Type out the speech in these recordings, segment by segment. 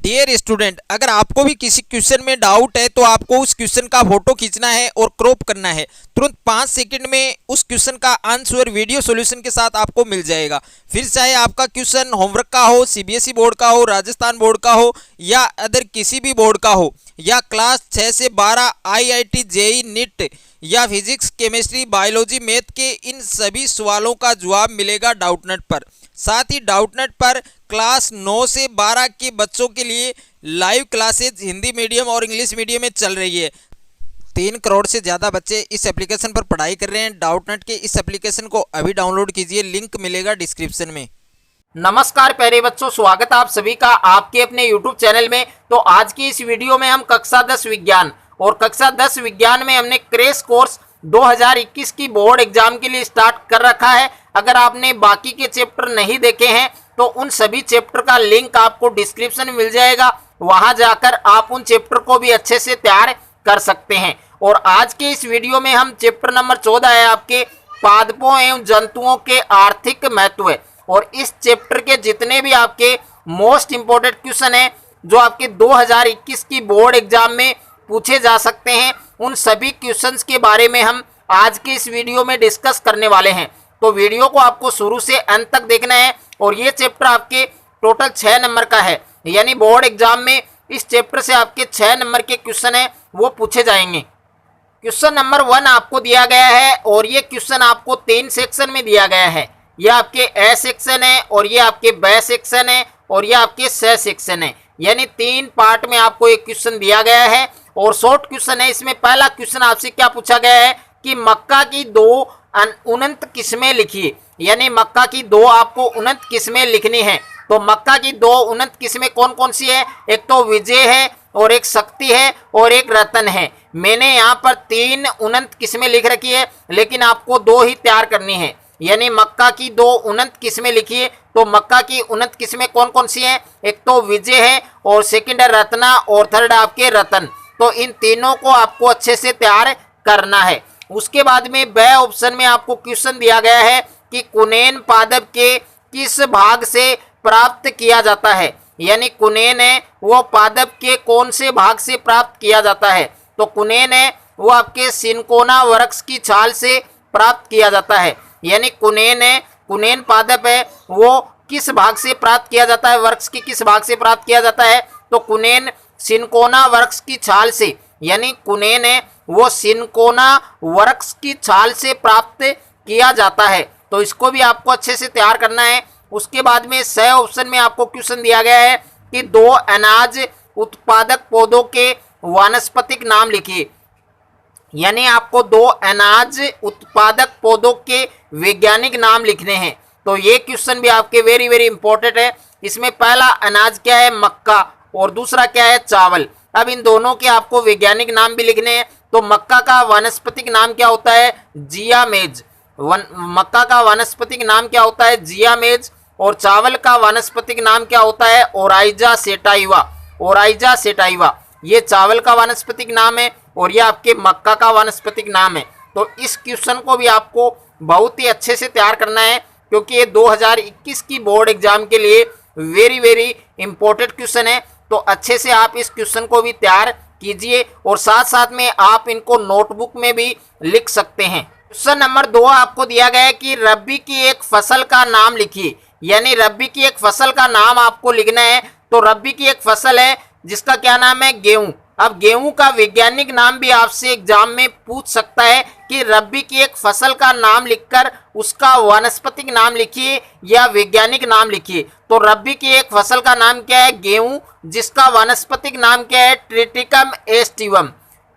Dear student, अगर आपको भी किसी क्वेश्चन में डाउट है तो आपको उस क्वेश्चन का फोटो खींचना है और क्रॉप करना है। तुरंत 5 सेकंड में उस क्वेश्चन का आंसर वीडियो सॉल्यूशन के साथ आपको मिल जाएगा। फिर चाहे आपका क्वेश्चन होमवर्क का हो, सीबीएसई बोर्ड का हो, राजस्थान बोर्ड का हो या अदर किसी भी बोर्ड का हो, या क्लास 6 से 12 आईआईटी, जेई, नीट या फिजिक्स, केमिस्ट्री, बायोलॉजी, मैथ के इन सभी सवालों का जवाब मिलेगा डाउटनेट पर। साथ ही डाउटनेट पर क्लास 9 से 12 के बच्चों के लिए लाइव क्लासेज हिंदी मीडियम और इंग्लिश मीडियम में चल रही है। 3 करोड़ से ज़्यादा बच्चे इस एप्लीकेशन पर पढ़ाई कर रहे हैं। डाउटनेट के इस एप्लीकेशन को अभी डाउनलोड कीजिए, लिंक मिलेगा डिस्क्रिप्शन में। नमस्कार प्यारे बच्चों, स्वागत है आप सभी का आपके अपने YouTube चैनल में। तो आज की इस वीडियो में हम कक्षा 10 विज्ञान और कक्षा 10 विज्ञान में हमने क्रैश कोर्स 2021 की बोर्ड एग्जाम के लिए स्टार्ट कर रखा है। अगर आपने बाकी के चैप्टर नहीं देखे हैं तो उन सभी चैप्टर का लिंक आपको डिस्क्रिप्शन में मिल जाएगा, वहां जाकर आप उन चैप्टर को भी अच्छे से तैयार कर सकते हैं। और आज के इस वीडियो में हम चैप्टर नंबर 14 है आपके पादपों एवं जंतुओं के आर्थिक महत्व है। और इस चैप्टर के जितने भी आपके मोस्ट इंपोर्टेंट क्वेश्चन है जो आपके 2021 की बोर्ड एग्जाम में पूछे जा सकते हैं, उन सभी क्वेश्चंस के बारे में हम आज के इस वीडियो में डिस्कस करने वाले हैं। तो वीडियो को आपको शुरू से अंत तक देखना है। और ये चैप्टर आपके टोटल 6 नंबर का है, यानी बोर्ड एग्जाम में इस चैप्टर से आपके 6 नंबर के क्वेश्चन है वो पूछे जाएंगे। क्वेश्चन नंबर 1 आपको दिया गया है और ये क्वेश्चन आपको 3 सेक्शन में दिया गया है। ये आपके ए सेक्शन है और ये आपके बी सेक्शन है और ये आपके स सेक्शन है, यानी 3 पार्ट में आपको एक क्वेश्चन दिया गया है और शॉर्ट क्वेश्चन है। इसमें पहला क्वेश्चन आपसे क्या पूछा गया है कि मक्का की 2 उन्नत किस्में लिखिए, यानी मक्का की 2 आपको उन्नत किस्में लिखनी है। तो मक्का की 2 उन्नत किस्में कौन कौन सी है? एक तो विजय है और एक शक्ति है और एक रतन है। मैंने यहाँ पर 3 उन्नत किस्में लिख रखी है, लेकिन आपको 2 ही तैयार करनी है, यानी मक्का की 2 उन्नत किस्में लिखिए। तो मक्का की उन्नत किस्में कौन कौन सी हैं? एक तो विजय है और सेकंड है रत्ना और थर्ड आपके रतन। तो इन तीनों को आपको अच्छे से तैयार करना है। उसके बाद में ब ऑप्शन में आपको क्वेश्चन दिया गया है कि कुनेन पादप के किस भाग से प्राप्त किया जाता है, यानी कुनेन है वो पादप के कौन से भाग से प्राप्त किया जाता है? तो कुनेन है वो आपके सिनकोना वृक्ष की छाल से प्राप्त किया जाता है, यानी कुनेन है, कुनेन पादप है वो किस भाग से प्राप्त किया जाता है, वृक्ष की किस भाग से प्राप्त किया जाता है? तो कुनेन सिनकोना वृक्ष की छाल से, यानी कुनेन है वो सिनकोना वृक्ष की छाल से प्राप्त किया जाता है। तो इसको भी आपको अच्छे से तैयार करना है। उसके बाद में स ऑप्शन में आपको क्वेश्चन दिया गया है कि 2 अनाज उत्पादक पौधों के वानस्पतिक नाम लिखिए, यानी आपको 2 अनाज उत्पादक पौधों के वैज्ञानिक नाम लिखने हैं। तो ये क्वेश्चन भी आपके वेरी वेरी इंपॉर्टेंट है। इसमें पहला अनाज क्या है? मक्का, और दूसरा क्या है? चावल। अब इन दोनों के आपको वैज्ञानिक नाम भी लिखने हैं। तो मक्का का वानस्पतिक नाम क्या होता है? जियामेज। मक्का का वानस्पतिक नाम क्या होता है? जियामेज। और चावल का वानस्पतिक नाम क्या होता है? Oryza sativa. ओराइजा सेटाइवा ये चावल का वानस्पतिक नाम है और ये आपके मक्का का वानस्पतिक नाम है। तो इस क्वेश्चन को भी आपको बहुत ही अच्छे से तैयार करना है, क्योंकि ये 2021 की बोर्ड एग्जाम के लिए वेरी वेरी इंपॉर्टेंट क्वेश्चन है। तो अच्छे से आप इस क्वेश्चन को भी तैयार कीजिए और साथ साथ में आप इनको नोटबुक में भी लिख सकते हैं। क्वेश्चन नंबर 2 आपको दिया गया है कि रबी की एक फसल का नाम लिखिए, यानी रबी की एक फसल का नाम आपको लिखना है। तो रबी की एक फसल है जिसका क्या नाम है? गेहूं। अब गेहूं का वैज्ञानिक नाम भी आपसे एग्जाम में पूछ सकता है कि रबी की एक फसल का नाम लिखकर उसका वानस्पतिक नाम लिखिए या वैज्ञानिक नाम लिखिए। तो रबी की एक फसल का नाम क्या है? गेहूं, जिसका वानस्पतिक नाम क्या है? Triticum aestivum.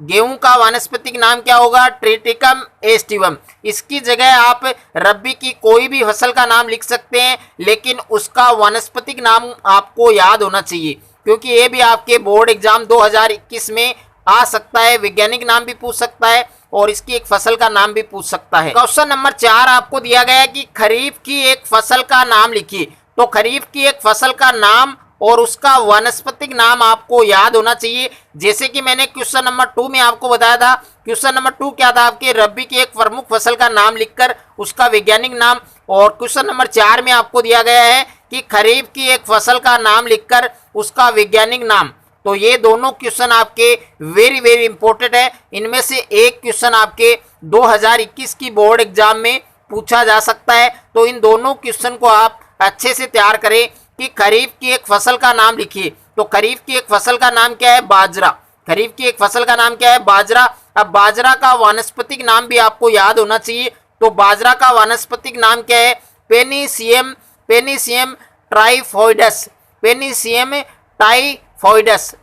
गेहूं का वानस्पतिक नाम क्या होगा? Triticum aestivum. इसकी जगह आप रबी की कोई भी फसल का नाम लिख सकते हैं, लेकिन उसका वानस्पतिक नाम आपको याद होना चाहिए, क्योंकि ये भी आपके बोर्ड एग्जाम 2021 में आ सकता है। वैज्ञानिक नाम भी पूछ सकता है और इसकी एक फसल का नाम भी पूछ सकता है। क्वेश्चन नंबर 4 आपको दिया गया है कि खरीफ की एक फसल का नाम लिखिए। तो खरीफ की एक फसल का नाम और उसका वानस्पतिक नाम आपको याद होना चाहिए। जैसे कि मैंने क्वेश्चन नंबर 2 में आपको बताया था। क्वेश्चन नंबर 2 क्या था? आपके रबी की एक प्रमुख फसल का नाम लिखकर उसका वैज्ञानिक नाम। और क्वेश्चन नंबर 4 में आपको दिया गया है कि खरीफ की एक फसल का नाम लिखकर उसका वैज्ञानिक नाम। तो ये दोनों क्वेश्चन आपके वेरी वेरी इंपॉर्टेंट है। इनमें से एक क्वेश्चन आपके 2021 की बोर्ड एग्जाम में पूछा जा सकता है। तो इन दोनों क्वेश्चन को आप अच्छे से तैयार करें कि खरीफ की एक फसल का नाम लिखिए। तो खरीफ की एक फसल का नाम क्या है? बाजरा। खरीफ की एक फसल का नाम क्या है? बाजरा। अब बाजरा का वानस्पतिक नाम भी आपको याद होना चाहिए। तो बाजरा का वानस्पतिक नाम क्या है? पेनिसियम ट्राइफॉइडस।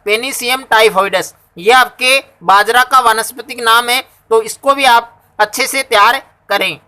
पेनिसियम टाइफॉइडस। ये आपके बाजरा का वानस्पतिक नाम है। तो इसको भी आप अच्छे से तैयार करें।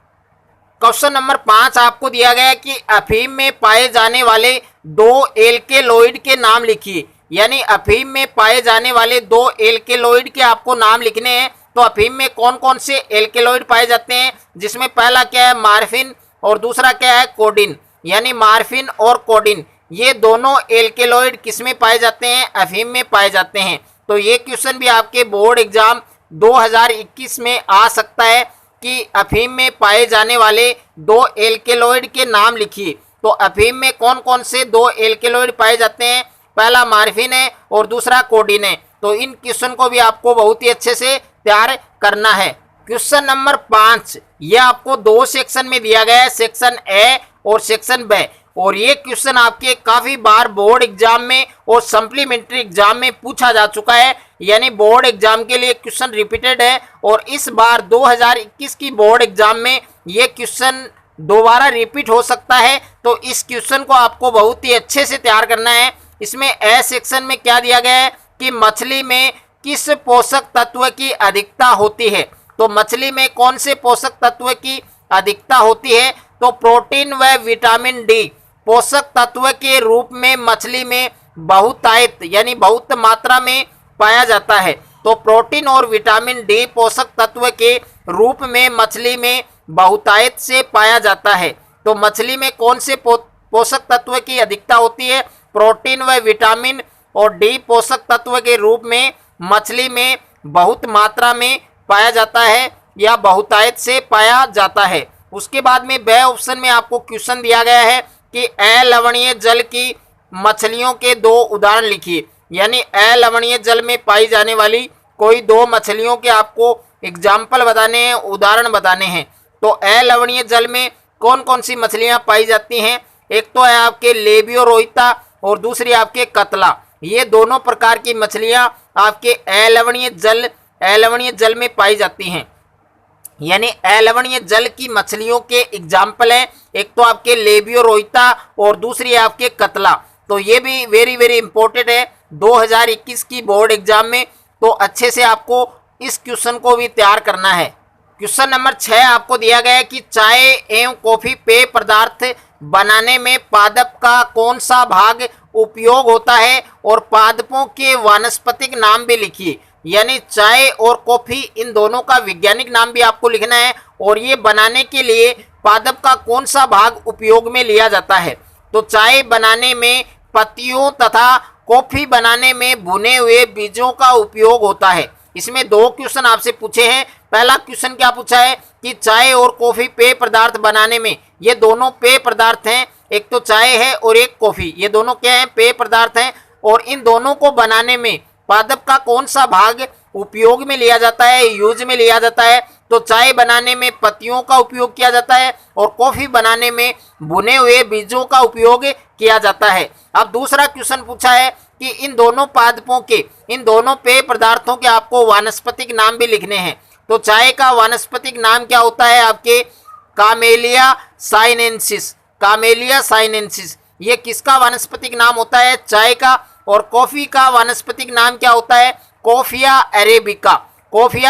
क्वेश्चन नंबर 5 आपको दिया गया है कि अफीम में पाए जाने वाले 2 एल्केलॉइड के नाम लिखिए। यानी अफीम में पाए जाने वाले 2 एल्केलॉइड के आपको नाम लिखने हैं। तो अफीम में कौन कौन से एल्केलॉइड पाए जाते हैं, जिसमें पहला क्या है? मार्फिन, और दूसरा क्या है? कोडिन। यानी मार्फिन और कोडिन, ये दोनों एल्केलॉइड किसमें पाए जाते हैं? अफीम में पाए जाते हैं। तो ये क्वेश्चन भी आपके बोर्ड एग्जाम 2021 में आ सकता है कि अफीम में पाए जाने वाले 2 एल्केलॉइड के नाम लिखिए। तो अफीम में कौन कौन से 2 एल्केलॉइड पाए जाते हैं? पहला मार्फिन है और दूसरा कोडिन है। तो इन क्वेश्चन को भी आपको बहुत ही अच्छे से तैयार करना है। क्वेश्चन नंबर 5 ये आपको 2 सेक्शन में दिया गया है, सेक्शन ए और सेक्शन बी। और ये क्वेश्चन आपके काफी बार बोर्ड एग्जाम में और सप्लीमेंट्री एग्जाम में पूछा जा चुका है। यानी बोर्ड एग्जाम के लिए क्वेश्चन रिपीटेड है और इस बार 2021 की बोर्ड एग्जाम में ये क्वेश्चन दोबारा रिपीट हो सकता है। तो इस क्वेश्चन को आपको बहुत ही अच्छे से तैयार करना है। इसमें ए सेक्शन में क्या दिया गया है कि मछली में किस पोषक तत्व की अधिकता होती है? तो मछली में कौन से पोषक तत्व की अधिकता होती है? तो प्रोटीन व विटामिन डी पोषक तत्व के रूप में मछली में बहुतायत यानी बहुत मात्रा में पाया जाता है। तो प्रोटीन और विटामिन डी पोषक तत्व के रूप में मछली में बहुतायत से पाया जाता है। तो मछली में कौन से पोषक तत्व की अधिकता होती है? प्रोटीन व विटामिन और डी पोषक तत्व के रूप में मछली में बहुत मात्रा में पाया जाता है या बहुतायत से पाया जाता है। उसके बाद में बे ऑप्शन में आपको क्वेश्चन दिया गया है कि अलवणीय जल की मछलियों के 2 उदाहरण लिखिए। यानी अलवणीय जल में पाई जाने वाली कोई 2 मछलियों के आपको एग्जाम्पल बताने हैं, उदाहरण बताने हैं। तो अलवणीय जल में कौन कौन सी मछलियां पाई जाती हैं? एक तो है आपके लेबियोरोहिता और दूसरी आपके कतला। ये दोनों प्रकार की मछलियां आपके अलवणीय जल में पाई जाती हैं। यानी अलवणीय जल की मछलियों के एग्जाम्पल हैं, एक तो आपके लेबियोरोहिता और दूसरी आपके कतला। तो ये भी वेरी वेरी इंपॉर्टेंट है 2021 की बोर्ड एग्जाम में। तो अच्छे से आपको इस क्वेश्चन को भी तैयार करना है। क्वेश्चन नंबर 6 आपको दिया गया है कि चाय एवं कॉफी पेय पदार्थ बनाने में पादप का कौन सा भाग उपयोग होता है और पादपों के वानस्पतिक नाम भी लिखिए। यानी चाय और कॉफी इन दोनों का वैज्ञानिक नाम भी आपको लिखना है और ये बनाने के लिए पादप का कौन सा भाग उपयोग में लिया जाता है। तो चाय बनाने में पत्तियों तथा कॉफी बनाने में भुने हुए बीजों का उपयोग होता है। इसमें 2 क्वेश्चन आपसे पूछे हैं। पहला क्वेश्चन क्या पूछा है कि चाय और कॉफी पेय पदार्थ बनाने में, ये दोनों पेय पदार्थ हैं, एक तो चाय है और एक कॉफी, ये दोनों क्या हैं? पेय पदार्थ हैं। और इन दोनों को बनाने में पादप का कौन सा भाग उपयोग में लिया जाता है, यूज में लिया जाता है? तो चाय बनाने में पत्तियों का उपयोग किया जाता है और कॉफी बनाने में भुने हुए बीजों का उपयोग किया जाता है। अब दूसरा क्वेश्चन पूछा है कि इन दोनों पादपों के, इन दोनों पेय पदार्थों के आपको वानस्पतिक नाम भी लिखने हैं। तो चाय का वानस्पतिक नाम क्या होता है? आपके कामेलिया साइनेंसिस। ये किसका वानस्पतिक नाम होता है? चाय का। और कॉफी का वानस्पतिक नाम क्या होता है? Coffea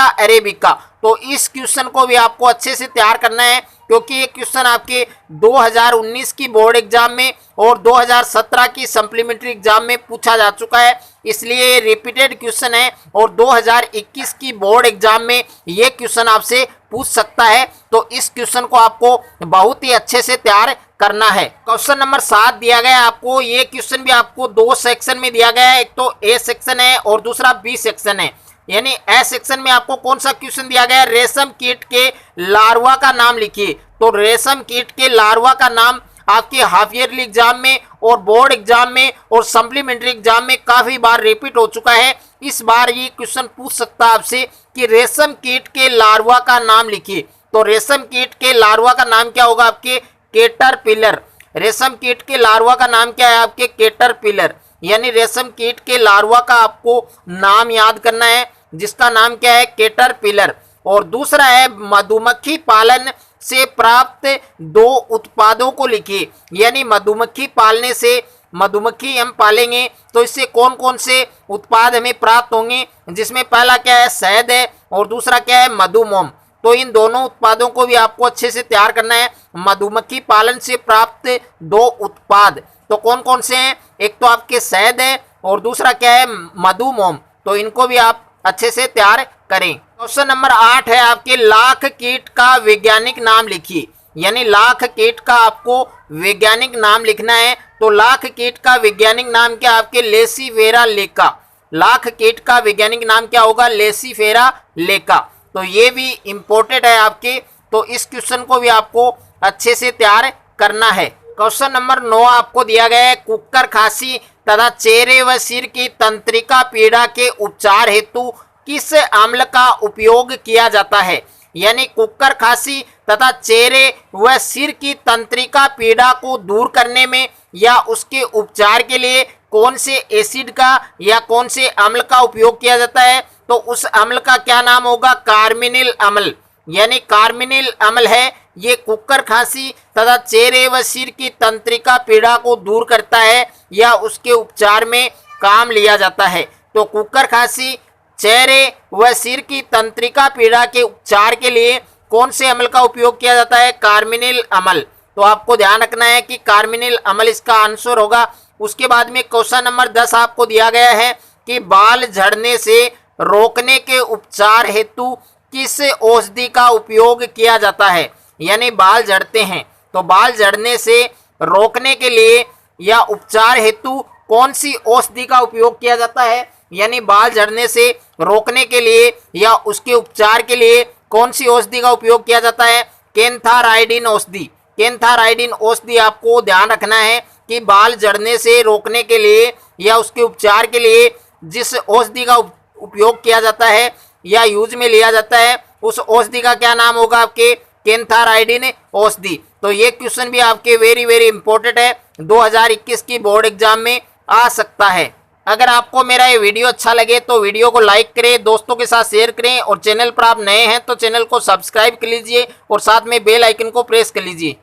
arabica. तो इस क्वेश्चन को भी आपको अच्छे से तैयार करना है क्योंकि ये क्वेश्चन आपके 2019 की बोर्ड एग्जाम में और 2017 की सप्लीमेंट्री एग्जाम में पूछा जा चुका है, इसलिए ये रिपीटेड क्वेश्चन है और 2021 की बोर्ड एग्जाम में ये क्वेश्चन आपसे पूछ सकता है। तो इस क्वेश्चन को आपको बहुत ही अच्छे से तैयार करना है। क्वेश्चन नंबर 7 दिया गया है आपको। ये क्वेश्चन भी आपको 2 सेक्शन में दिया गया है, एक तो ए सेक्शन है और दूसरा बी सेक्शन है। यानी ए सेक्शन में आपको कौन सा क्वेश्चन दिया गया है? रेशम कीट के लार्वा का नाम लिखिए। तो रेशम कीट के लार्वा का नाम आपके हाफ ईयरली एग्जाम में और बोर्ड एग्जाम में और सप्लीमेंट्री एग्जाम में काफी बार रिपीट हो चुका है। इस बार ये क्वेश्चन पूछ सकता है आपसे कि रेशम कीट के लार्वा का नाम लिखिए। तो रेशम कीट के लार्वा का नाम क्या होगा आपके? कैटरपिलर। रेशम कीट के लार्वा का नाम क्या है आपके? कैटरपिलर। यानी रेशम कीट के लार्वा का आपको नाम याद करना है, जिसका नाम क्या है? कैटरपिलर। और दूसरा है मधुमक्खी पालन से प्राप्त 2 उत्पादों को लिखिए। यानी मधुमक्खी पालने से, मधुमक्खी हम पालेंगे तो इससे कौन कौन से उत्पाद हमें प्राप्त होंगे, जिसमें पहला क्या है? शहद है और दूसरा क्या है? मधुमोम। तो इन दोनों उत्पादों को भी आपको अच्छे से तैयार करना है। मधुमक्खी पालन से प्राप्त 2 उत्पाद तो कौन कौन से हैं? एक तो आपके शहद है और दूसरा क्या है? मधुमोम। तो इनको भी आप अच्छे से तैयार करें। क्वेश्चन नंबर 8 है आपके लाख कीट का वैज्ञानिक नाम लिखिए। यानी लाख कीट का आपको वैज्ञानिक नाम लिखना है। तो लाख कीट का वैज्ञानिक नाम क्या आपके? लेसीफेरा लेका। लाख कीट का वैज्ञानिक नाम क्या होगा? लेसीफेरा लेका। तो ये भी इंपॉर्टेंट है आपके, तो इस क्वेश्चन को भी आपको अच्छे से तैयार करना है। क्वेश्चन नंबर 9 आपको दिया गया है कुक्कर खांसी तथा चेहरे व सिर की तंत्रिका पीड़ा के उपचार हेतु किस अम्ल का उपयोग किया जाता है? यानी कुक्कर खांसी तथा चेहरे व सिर की तंत्रिका पीड़ा को दूर करने में या उसके उपचार के लिए कौन से एसिड का या कौन से अम्ल का उपयोग किया जाता है? तो उस अम्ल का क्या नाम होगा? कार्मिनिल अम्ल। यानी कार्मिनिल अम्ल है, ये कुक्कर खांसी तथा चेहरे व सिर की तंत्रिका पीड़ा को दूर करता है या उसके उपचार में काम लिया जाता है। तो कुक्कर खांसी, चेहरे व सिर की तंत्रिका पीड़ा के उपचार के लिए कौन से अम्ल का उपयोग किया जाता है? कार्मिनिल अम्ल। तो आपको ध्यान रखना है कि कार्मिनिल अम्ल इसका आंसर होगा। उसके बाद में क्वेश्चन नंबर 10 आपको दिया गया है कि बाल झड़ने से रोकने के उपचार हेतु किस औषधि का उपयोग किया जाता है? यानी बाल झड़ते हैं तो बाल झड़ने से रोकने के लिए या उपचार हेतु कौन सी औषधि का उपयोग किया जाता है? यानी बाल झड़ने से रोकने के लिए या उसके उपचार के लिए कौन सी औषधि का उपयोग किया जाता है? केंथाराइडिन औषधि। केंथाराइडिन औषधि आपको ध्यान रखना है कि बाल झड़ने से रोकने के लिए या उसके उपचार के लिए जिस औषधि का उपयोग किया जाता है या यूज में लिया जाता है, उस औषधि का क्या नाम होगा आपके? केंथाराइडिन औषधि। तो ये क्वेश्चन भी आपके वेरी वेरी इंपॉर्टेंट है, 2021 की बोर्ड एग्जाम में आ सकता है। अगर आपको मेरा ये वीडियो अच्छा लगे तो वीडियो को लाइक करें, दोस्तों के साथ शेयर करें और चैनल पर आप नए हैं तो चैनल को सब्सक्राइब कर लीजिए और साथ में बेल आइकन को प्रेस कर लीजिए।